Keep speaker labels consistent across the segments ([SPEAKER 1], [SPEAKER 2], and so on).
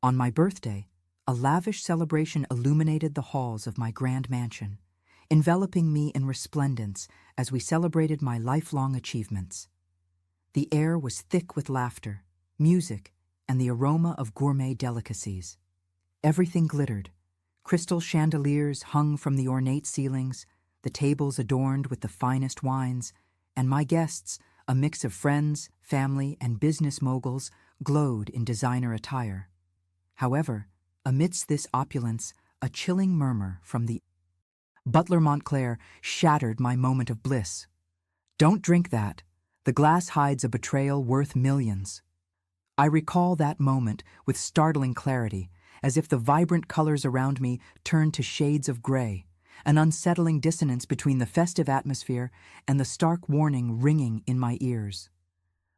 [SPEAKER 1] On my birthday, a lavish celebration illuminated the halls of my grand mansion, enveloping me in resplendence as we celebrated my lifelong achievements. The air was thick with laughter, music, and the aroma of gourmet delicacies. Everything glittered. Crystal chandeliers hung from the ornate ceilings, the tables adorned with the finest wines, and my guests, a mix of friends, family, and business moguls, glowed in designer attire. However, amidst this opulence, a chilling murmur from the butler Montclair shattered my moment of bliss. "Don't drink that. The glass hides a betrayal worth millions." I recall that moment with startling clarity, as if the vibrant colors around me turned to shades of gray, an unsettling dissonance between the festive atmosphere and the stark warning ringing in my ears.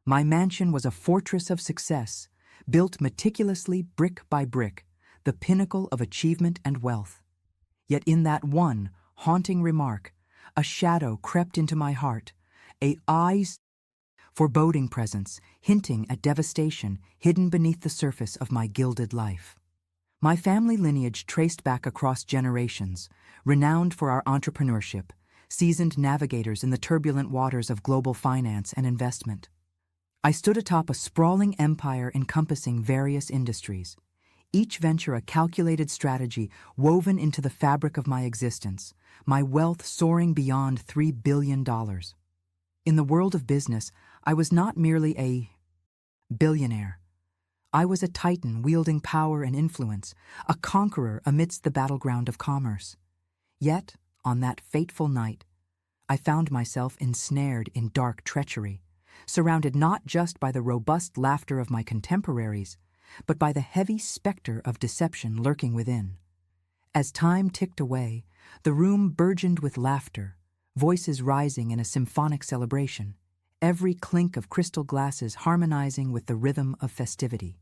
[SPEAKER 1] My mansion was a fortress of success, built meticulously brick by brick, the pinnacle of achievement and wealth. Yet in that one haunting remark, a shadow crept into my heart, a foreboding presence, hinting at devastation hidden beneath the surface of my gilded life. My family lineage traced back across generations, renowned for our entrepreneurship, seasoned navigators in the turbulent waters of global finance and investment. I stood atop a sprawling empire encompassing various industries, each venture a calculated strategy woven into the fabric of my existence, my wealth soaring beyond $3 billion. In the world of business, I was not merely a billionaire. I was a titan wielding power and influence, a conqueror amidst the battleground of commerce. Yet, on that fateful night, I found myself ensnared in dark treachery, surrounded not just by the robust laughter of my contemporaries, but by the heavy specter of deception lurking within. As time ticked away, the room burgeoned with laughter, voices rising in a symphonic celebration, every clink of crystal glasses harmonizing with the rhythm of festivity.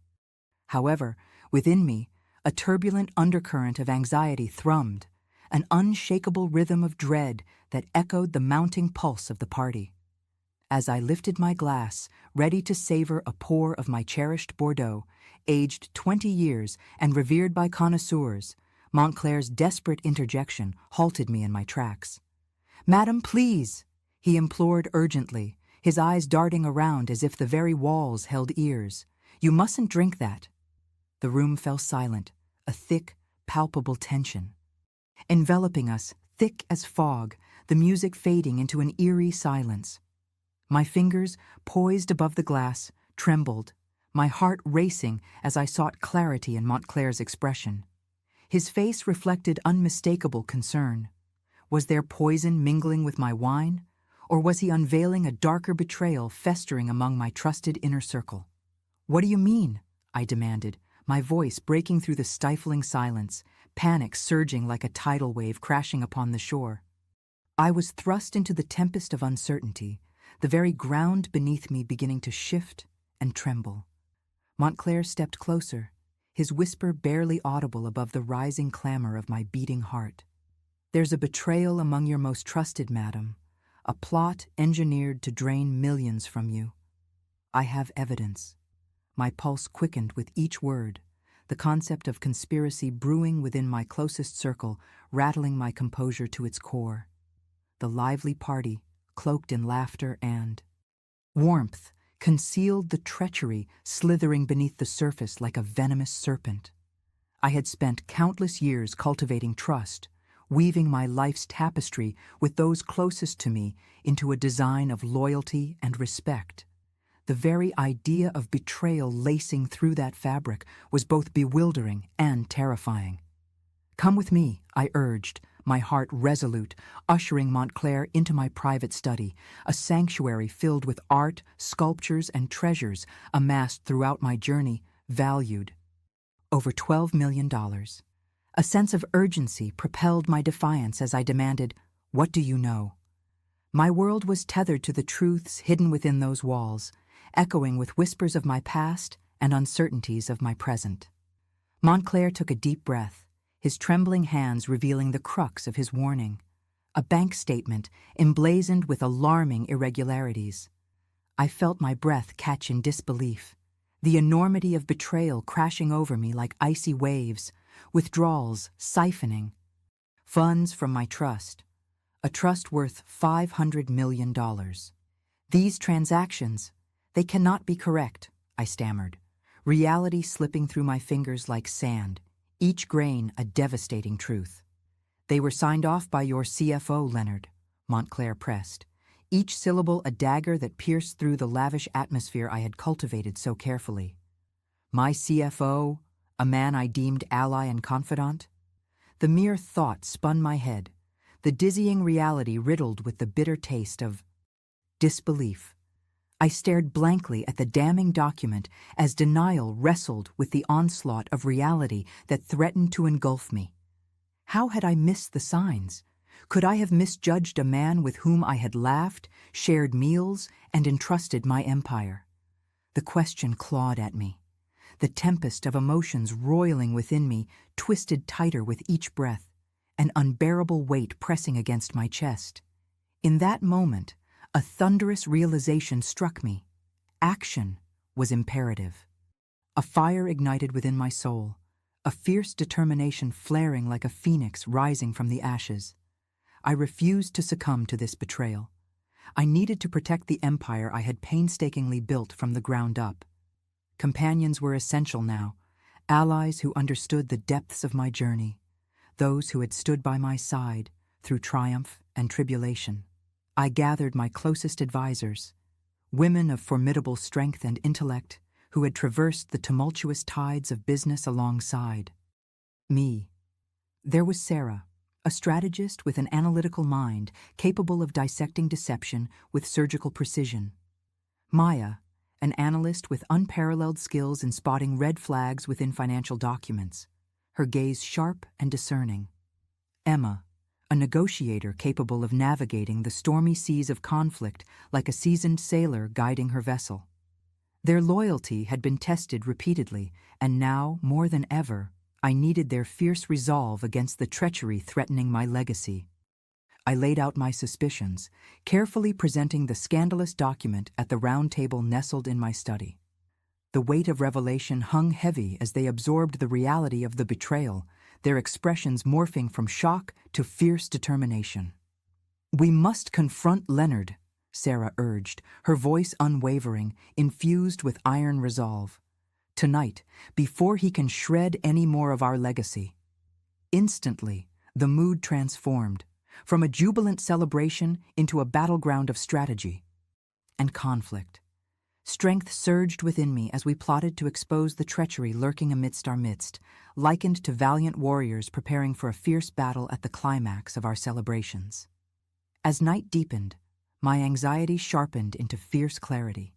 [SPEAKER 1] However, within me, a turbulent undercurrent of anxiety thrummed, an unshakable rhythm of dread that echoed the mounting pulse of the party. As I lifted my glass, ready to savor a pour of my cherished Bordeaux, aged 20 years and revered by connoisseurs, Montclair's desperate interjection halted me in my tracks. "Madam, please," he implored urgently, his eyes darting around as if the very walls held ears. "You mustn't drink that." The room fell silent, a thick, palpable tension. Enveloping us, thick as fog, the music fading into an eerie silence. My fingers, poised above the glass, trembled, my heart racing as I sought clarity in Montclair's expression. His face reflected unmistakable concern. Was there poison mingling with my wine, or was he unveiling a darker betrayal festering among my trusted inner circle? "What do you mean?" I demanded, my voice breaking through the stifling silence, panic surging like a tidal wave crashing upon the shore. I was thrust into the tempest of uncertainty, the very ground beneath me beginning to shift and tremble. Montclair stepped closer, his whisper barely audible above the rising clamor of my beating heart. "There's a betrayal among your most trusted, madam, a plot engineered to drain millions from you. I have evidence." My pulse quickened with each word, the concept of conspiracy brewing within my closest circle, rattling my composure to its core. The lively party, cloaked in laughter and warmth, concealed the treachery slithering beneath the surface like a venomous serpent. I had spent countless years cultivating trust, weaving my life's tapestry with those closest to me into a design of loyalty and respect. The very idea of betrayal lacing through that fabric was both bewildering and terrifying. "Come with me," I urged, my heart resolute, ushering Montclair into my private study, a sanctuary filled with art, sculptures, and treasures amassed throughout my journey, valued over $12 million. A sense of urgency propelled my defiance as I demanded, "What do you know?" My world was tethered to the truths hidden within those walls, echoing with whispers of my past and uncertainties of my present. Montclair took a deep breath, his trembling hands revealing the crux of his warning, a bank statement emblazoned with alarming irregularities. I felt my breath catch in disbelief. The enormity of betrayal crashing over me like icy waves, withdrawals siphoning funds from my trust, a trust worth $500 million. These transactions, they cannot be correct, I stammered, reality slipping through my fingers like sand, each grain a devastating truth. They were signed off by your CFO, Leonard, Montclair pressed, each syllable a dagger that pierced through the lavish atmosphere I had cultivated so carefully. My CFO, a man I deemed ally and confidant? The mere thought spun my head, the dizzying reality riddled with the bitter taste of disbelief. I stared blankly at the damning document as denial wrestled with the onslaught of reality that threatened to engulf me. How had I missed the signs? Could I have misjudged a man with whom I had laughed, shared meals, and entrusted my empire? The question clawed at me. The tempest of emotions roiling within me twisted tighter with each breath, an unbearable weight pressing against my chest. In that moment, a thunderous realization struck me. Action was imperative. A fire ignited within my soul, a fierce determination flaring like a phoenix rising from the ashes. I refused to succumb to this betrayal. I needed to protect the empire I had painstakingly built from the ground up. Companions were essential now, allies who understood the depths of my journey, those who had stood by my side through triumph and tribulation. I gathered my closest advisors, women of formidable strength and intellect who had traversed the tumultuous tides of business alongside me. There was Sarah, a strategist with an analytical mind capable of dissecting deception with surgical precision. Maya, an analyst with unparalleled skills in spotting red flags within financial documents, her gaze sharp and discerning. Emma, a negotiator capable of navigating the stormy seas of conflict like a seasoned sailor guiding her vessel. Their loyalty had been tested repeatedly, and now, more than ever, I needed their fierce resolve against the treachery threatening my legacy. I laid out my suspicions, carefully presenting the scandalous document at the round table nestled in my study. The weight of revelation hung heavy as they absorbed the reality of the betrayal, their expressions morphing from shock to fierce determination. "We must confront Leonard," Sarah urged, her voice unwavering, infused with iron resolve. "Tonight, before he can shred any more of our legacy." Instantly, the mood transformed, from a jubilant celebration into a battleground of strategy and conflict. Strength surged within me as we plotted to expose the treachery lurking amidst our midst, likened to valiant warriors preparing for a fierce battle at the climax of our celebrations. As night deepened, my anxiety sharpened into fierce clarity.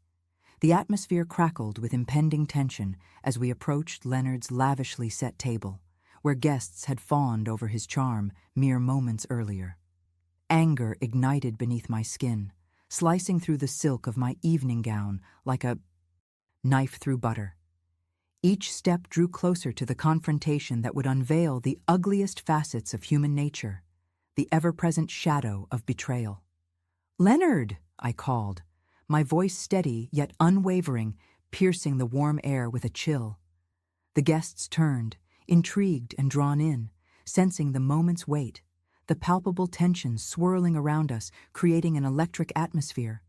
[SPEAKER 1] The atmosphere crackled with impending tension as we approached Leonard's lavishly set table, where guests had fawned over his charm mere moments earlier. Anger ignited beneath my skin, slicing through the silk of my evening gown like a knife through butter. Each step drew closer to the confrontation that would unveil the ugliest facets of human nature, the ever-present shadow of betrayal. "Leonard!" I called, my voice steady yet unwavering, piercing the warm air with a chill. The guests turned, intrigued and drawn in, sensing the moment's weight, the palpable tension swirling around us, creating an electric atmosphere.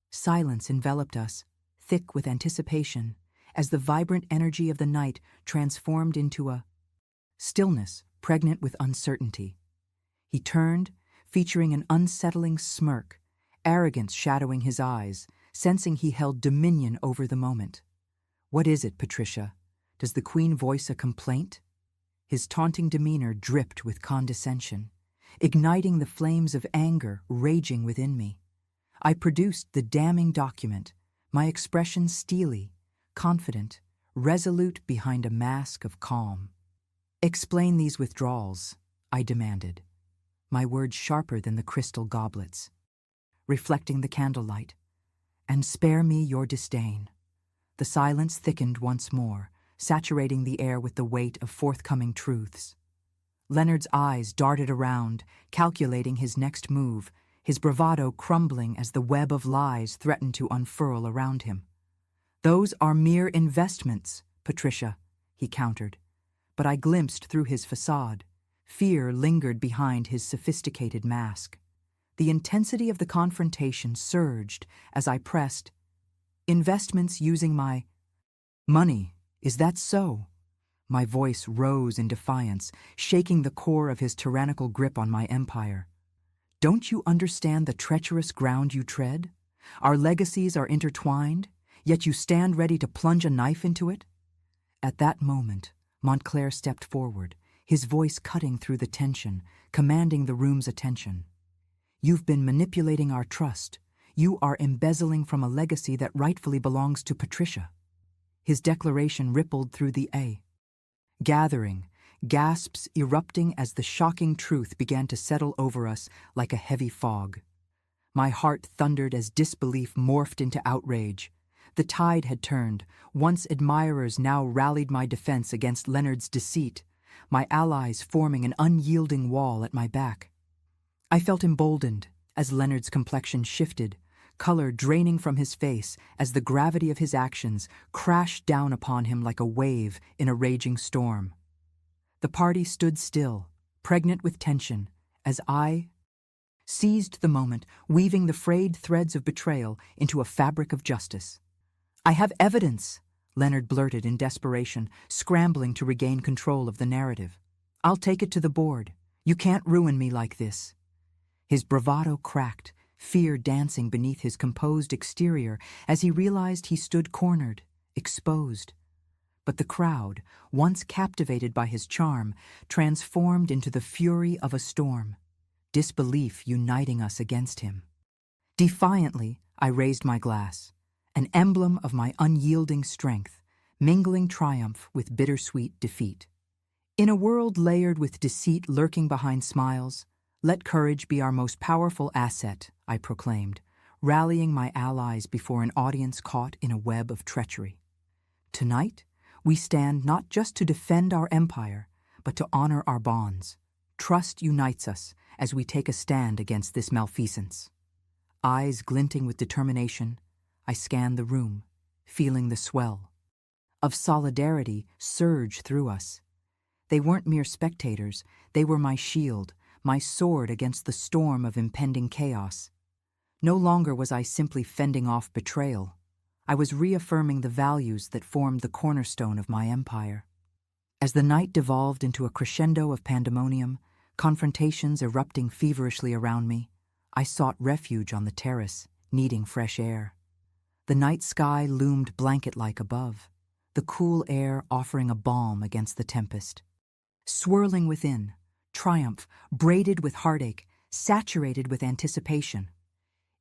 [SPEAKER 1] Silence enveloped us, thick with anticipation, as the vibrant energy of the night transformed into a stillness pregnant with uncertainty. He turned, featuring an unsettling smirk, arrogance shadowing his eyes, sensing he held dominion over the moment. "What is it, Patricia? Does the Queen voice a complaint?" His taunting demeanor dripped with condescension, igniting the flames of anger raging within me. I produced the damning document, my expression steely, confident, resolute behind a mask of calm. "Explain these withdrawals," I demanded, my words sharper than the crystal goblets, reflecting the candlelight. "And spare me your disdain." The silence thickened once more, saturating the air with the weight of forthcoming truths. Leonard's eyes darted around, calculating his next move, his bravado crumbling as the web of lies threatened to unfurl around him. Those are mere investments, Patricia, he countered. But I glimpsed through his facade. Fear lingered behind his sophisticated mask. The intensity of the confrontation surged as I pressed. Investments using my money, is that so? My voice rose in defiance, shaking the core of his tyrannical grip on my empire. Don't you understand the treacherous ground you tread? Our legacies are intertwined, yet you stand ready to plunge a knife into it? At that moment, Montclair stepped forward, his voice cutting through the tension, commanding the room's attention. You've been manipulating our trust. You are embezzling from a legacy that rightfully belongs to Patricia. His declaration rippled through the gathering, gasps erupting as the shocking truth began to settle over us like a heavy fog. My heart thundered as disbelief morphed into outrage. The tide had turned. Once admirers now rallied my defense against Leonard's deceit, my allies forming an unyielding wall at my back. I felt emboldened as Leonard's complexion shifted, color draining from his face as the gravity of his actions crashed down upon him like a wave in a raging storm. The party stood still, pregnant with tension, as I seized the moment, weaving the frayed threads of betrayal into a fabric of justice. I have evidence, Leonard blurted in desperation, scrambling to regain control of the narrative. I'll take it to the board. You can't ruin me like this. His bravado cracked, fear dancing beneath his composed exterior as he realized he stood cornered, exposed. But the crowd, once captivated by his charm, transformed into the fury of a storm, disbelief uniting us against him. Defiantly, I raised my glass, an emblem of my unyielding strength, mingling triumph with bittersweet defeat. In a world layered with deceit lurking behind smiles, let courage be our most powerful asset, I proclaimed, rallying my allies before an audience caught in a web of treachery. Tonight, we stand not just to defend our empire, but to honor our bonds. Trust unites us as we take a stand against this malfeasance. Eyes glinting with determination, I scanned the room, feeling the swell of solidarity surge through us. They weren't mere spectators, they were my shield, my sword against the storm of impending chaos. No longer was I simply fending off betrayal. I was reaffirming the values that formed the cornerstone of my empire. As the night devolved into a crescendo of pandemonium, confrontations erupting feverishly around me, I sought refuge on the terrace, needing fresh air. The night sky loomed blanket-like above, the cool air offering a balm against the tempest. Swirling within, triumph, braided with heartache, saturated with anticipation.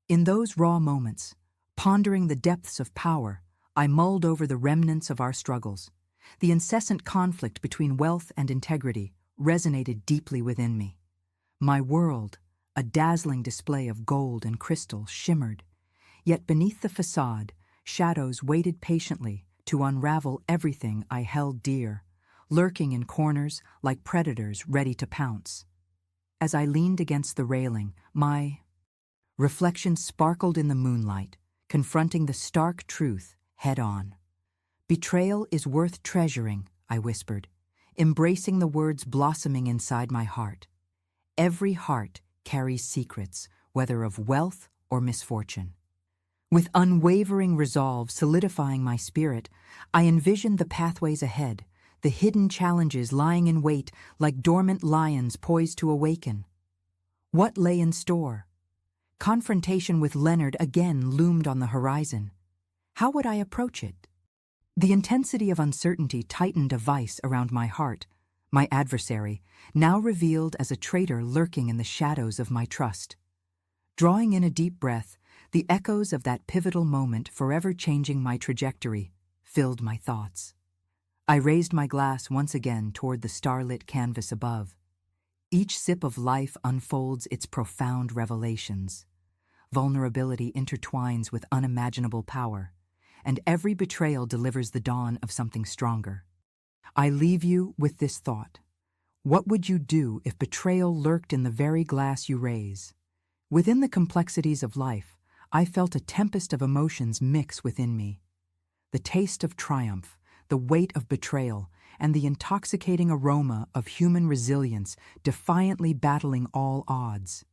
[SPEAKER 1] In those raw moments, pondering the depths of power, I mulled over the remnants of our struggles. The incessant conflict between wealth and integrity resonated deeply within me. My world, a dazzling display of gold and crystal, shimmered. Yet beneath the facade, shadows waited patiently to unravel everything I held dear, lurking in corners like predators ready to pounce. As I leaned against the railing, my reflection sparkled in the moonlight, confronting the stark truth head-on. Betrayal is worth treasuring, I whispered, embracing the words blossoming inside my heart. Every heart carries secrets, whether of wealth or misfortune. With unwavering resolve solidifying my spirit, I envisioned the pathways ahead, the hidden challenges lying in wait like dormant lions poised to awaken. What lay in store? Confrontation with Leonard again loomed on the horizon. How would I approach it? The intensity of uncertainty tightened a vice around my heart. My adversary, now revealed as a traitor lurking in the shadows of my trust. Drawing in a deep breath, the echoes of that pivotal moment forever changing my trajectory filled my thoughts. I raised my glass once again toward the starlit canvas above. Each sip of life unfolds its profound revelations. Vulnerability intertwines with unimaginable power, and every betrayal delivers the dawn of something stronger. I leave you with this thought. What would you do if betrayal lurked in the very glass you raise? Within the complexities of life, I felt a tempest of emotions mix within me. the taste of triumph, the weight of betrayal, and the intoxicating aroma of human resilience defiantly battling all odds.